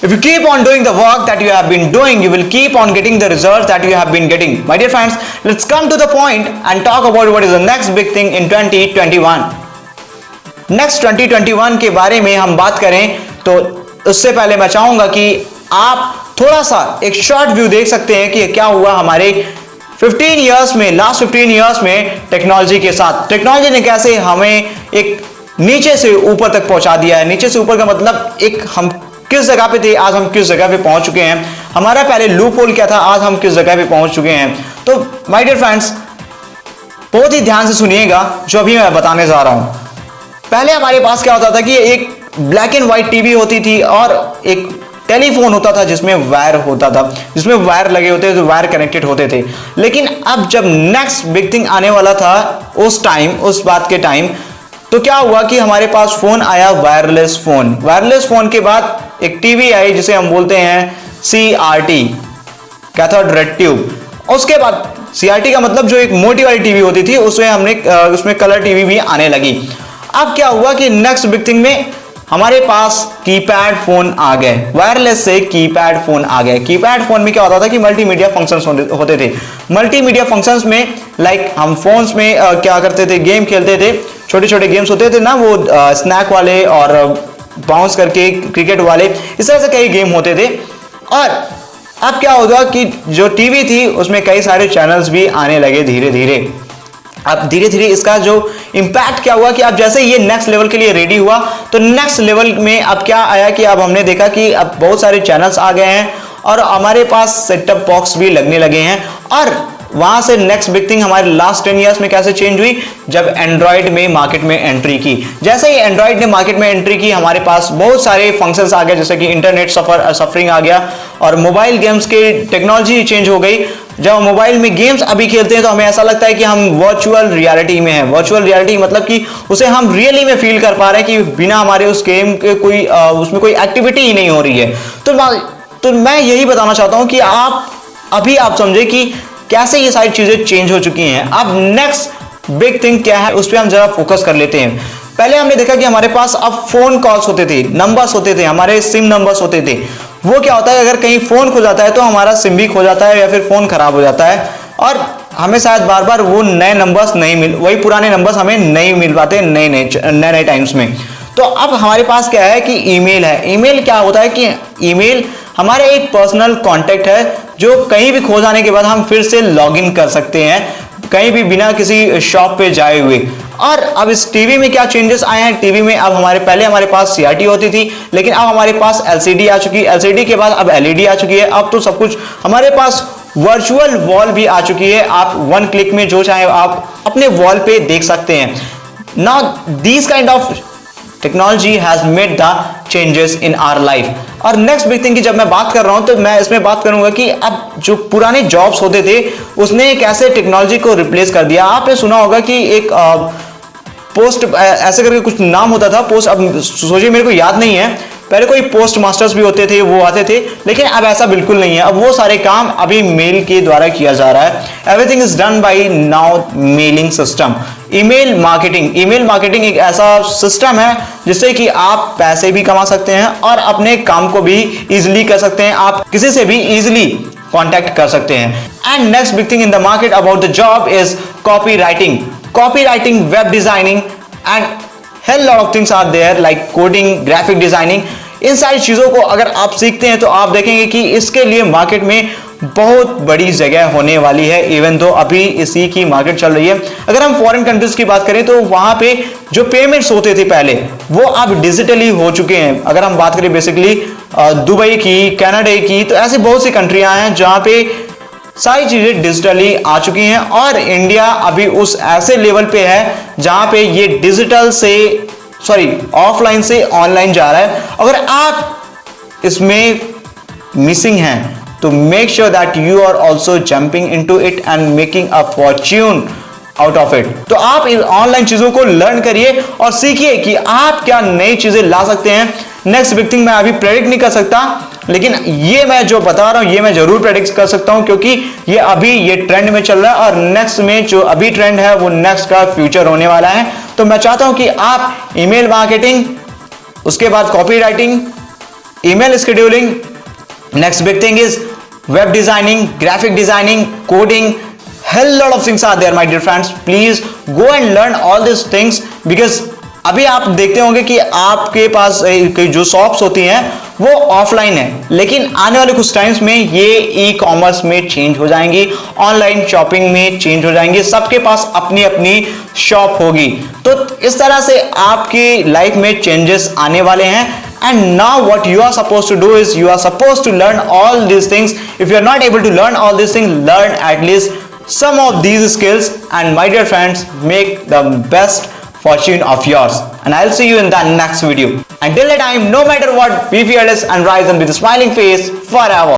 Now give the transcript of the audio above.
If you keep on doing the work that you have been doing, you will keep on getting the results that you have been getting. My dear friends, let's come to the point and talk about what is the next big thing in 2021. Next 2021 के बारे में हम बात करें तो उससे पहले मैं चाहूंगा कि आप थोड़ा सा एक शॉर्ट व्यू देख सकते हैं कि क्या हुआ हमारे 15 इयर्स में, लास्ट 15 इयर्स में टेक्नोलॉजी के साथ। टेक्नोलॉजी ने कैसे हमें एक नीचे से ऊपर तक पहुंचा दिया है। नीचे से ऊपर का मतलब एक हम किस जगह पे थे, आज हम किस जगह पे पहुंच चुके हैं। हमारा पहले लूप होल क्या था, आज हम किस जगह पे पहुंच चुके हैं। तो माय डियर फ्रेंड्स, बहुत ही ध्यान से सुनिएगा जो अभी मैं बताने जा रहा हूं। पहले हमारे पास क्या होता था कि एक ब्लैक एंड व्हाइट टीवी होती थी और एक टेलीफोन होता था जिसमें वायर होता था, जिसमें वायर लगे होते थे, वायर कनेक्टेड होते थे। लेकिन अब जब नेक्स्ट बिग थिंग आने वाला था उस टाइम, उस बात के टाइम, तो क्या हुआ कि हमारे पास फोन आया, वायरलेस फोन। वायरलेस फोन के बाद एक टीवी आई जिसे हम बोलते हैं CRT, कैथोड रे ट्यूब। उसके बाद CRT का मतलब जो एक मोटी वाली टीवी होती थी उसमें कलर टीवी भी आने लगी। अब क्या हुआ कि नेक्स्ट बिग थिंग में हमारे पास कीपैड फोन आ गए, वायरलेस से कीपैड फोन आ गए। कीपैड फोन में क्या होता था कि मल्टीमीडिया फंक्शंस होते थे। मल्टीमीडिया फंक्शंस में लाइक हम फोन्स में क्या करते थे, गेम खेलते थे, छोटे छोटे गेम्स होते थे ना, वो स्नैक वाले और बाउंस करके क्रिकेट वाले, इस तरह से कई गेम होते थे। और अब क्या होगा कि जो टीवी थी उसमें कई सारे चैनल्स भी आने लगे धीरे धीरे। अब धीरे धीरे इसका जो इंपैक्ट क्या हुआ कि अब जैसे ये नेक्स्ट लेवल के लिए रेडी हुआ तो नेक्स्ट लेवल में अब क्या आया कि अब हमने देखा कि अब बहुत सारे चैनल्स आ गए हैं और हमारे पास सेट टॉप बॉक्स भी लगने लगे हैं। और वहां से नेक्स्ट बिग थिंग हमारे लास्ट 10 इयर्स में कैसे चेंज हुई, जब एंड्रॉइड में मार्केट में एंट्री की। जैसे ही एंड्रॉइड ने मार्केट में एंट्री की, हमारे पास बहुत सारे फंक्शंस आ गए, जैसे कि इंटरनेट सफरिंग आ गया और मोबाइल गेम्स की टेक्नोलॉजी चेंज हो गई। जब मोबाइल में गेम्स अभी खेलते हैं तो हमें ऐसा लगता है कि हम वर्चुअल रियलिटी में हैं। वर्चुअल रियलिटी मतलब कि उसे हम रियली में फील कर पा रहे हैं कि बिना हमारे उस गेम के कोई उसमें कोई एक्टिविटी ही नहीं हो रही है। तो मैं यही बताना चाहता हूं कि आप समझे कि कैसे ये सारी चीजें चेंज हो चुकी हैं। अब नेक्स्ट बिग थिंग क्या है उस पर हम जरा फोकस कर लेते हैं। पहले हमने देखा कि हमारे पास अब फोन कॉल्स होते थे, नंबर्स होते थे, हमारे सिम नंबर्स होते थे। वो क्या होता है, अगर कहीं फोन खो जाता है तो हमारा सिम भी खो जाता है या फिर फोन खराब हो जाता है और हमें शायद बार बार वो नए नंबर्स वही पुराने नंबर्स हमें नहीं मिल पाते नए टाइम्स में। तो अब हमारे पास क्या है कि ईमेल है। ईमेल क्या होता है कि ईमेल हमारे एक पर्सनल कॉन्टेक्ट है जो कहीं भी खो जाने के बाद हम फिर से लॉग इन कर सकते हैं, कहीं भी बिना किसी शॉप पे जाए हुए। और अब इस टीवी में क्या चेंजेस आए हैं, टीवी में अब पहले हमारे पास CRT होती थी, लेकिन अब हमारे पास LCD आ चुकी है, LCD के बाद अब LED आ चुकी है। अब तो सब कुछ हमारे पास वर्चुअल वॉल भी आ चुकी है। आप वन क्लिक में जो चाहे आप अपने वॉल पे देख सकते हैं। Now this kind of technology has made the changes in our life. और नेक्स्ट बिग थिंग की जब मैं बात कर रहा हूं तो मैं इसमें बात करूंगा कि अब जो पुराने जॉब्स होते थे उसने कैसे टेक्नोलॉजी को रिप्लेस कर दिया। आपने सुना होगा कि एक पोस्ट ऐसे करके कुछ नाम होता था, पोस्ट, अब सोचिए मेरे को याद नहीं है, पहले कोई पोस्ट मास्टर्स भी होते थे, वो आते थे, लेकिन अब ऐसा बिल्कुल नहीं है। अब वो सारे काम अभी मेल के द्वारा किया जा रहा है। Everything is done by now mailing system. Email marketing एक ऐसा सिस्टम है जिससे कि आप पैसे भी कमा सकते हैं और अपने काम को भी इजीली कर सकते हैं। आप किसी से भी इजीली कांटेक्ट कर सकते हैं। And next big thing in the market about the job is copywriting, web designing and hell lot of things are there like coding, graphic designing। इन सारी चीजों को अगर आप सीखते हैं तो आप देखेंगे कि इसके लिए मार्केट में बहुत बड़ी जगह होने वाली है। इवन तो अभी इसी की मार्केट चल रही है। अगर हम फॉरेन कंट्रीज की बात करें तो वहां पे जो पेमेंट्स होते थे पहले वो अब डिजिटली हो चुके हैं। अगर हम बात करें बेसिकली दुबई की, कनाडा की, तो ऐसी बहुत सी कंट्रियां हैं जहां पे सारी चीजें डिजिटली आ चुकी हैं और इंडिया अभी उस ऐसे लेवल पे है जहां पे ये ऑफलाइन से ऑनलाइन जा रहा है। अगर आप इसमें मिसिंग हैं तो make sure that you are also jumping into it and making a fortune out of it. तो आप इन ऑनलाइन चीजों को लर्न करिए और सीखिए कि आप क्या नई चीजें ला सकते हैं। नेक्स्ट बिग थिंग मैं अभी प्रेडिक्ट नहीं कर सकता, लेकिन ये मैं जो बता रहा हूं ये मैं जरूर प्रेडिक्ट कर सकता हूं क्योंकि ये ट्रेंड में चल रहा है और नेक्स्ट में जो अभी ट्रेंड है वो नेक्स्ट का फ्यूचर होने वाला है। तो मैं चाहता हूं कि आप ईमेल मार्केटिंग, उसके बाद copy writing, email scheduling. Next big thing is web designing, graphic designing, coding. Hell lot of things are there, my dear friends. Please go and learn all these things because अभी आप देखते होंगे कि आपके पास जो shops होती हैं वो ऑफलाइन है, लेकिन आने वाले कुछ टाइम्स में ये ई कॉमर्स में चेंज हो जाएंगी, ऑनलाइन शॉपिंग में चेंज हो जाएंगी, सबके पास अपनी अपनी शॉप होगी। तो इस तरह से आपकी लाइफ में चेंजेस आने वाले हैं। And now what you are supposed to do is you are supposed to learn all these things. If you are not able to learn all these things, learn at least some of these skills, and my dear friends, make the best fortune of yours. And I'll see you in the next video. Until that time, no matter what, be fearless and rise on with a smiling face forever.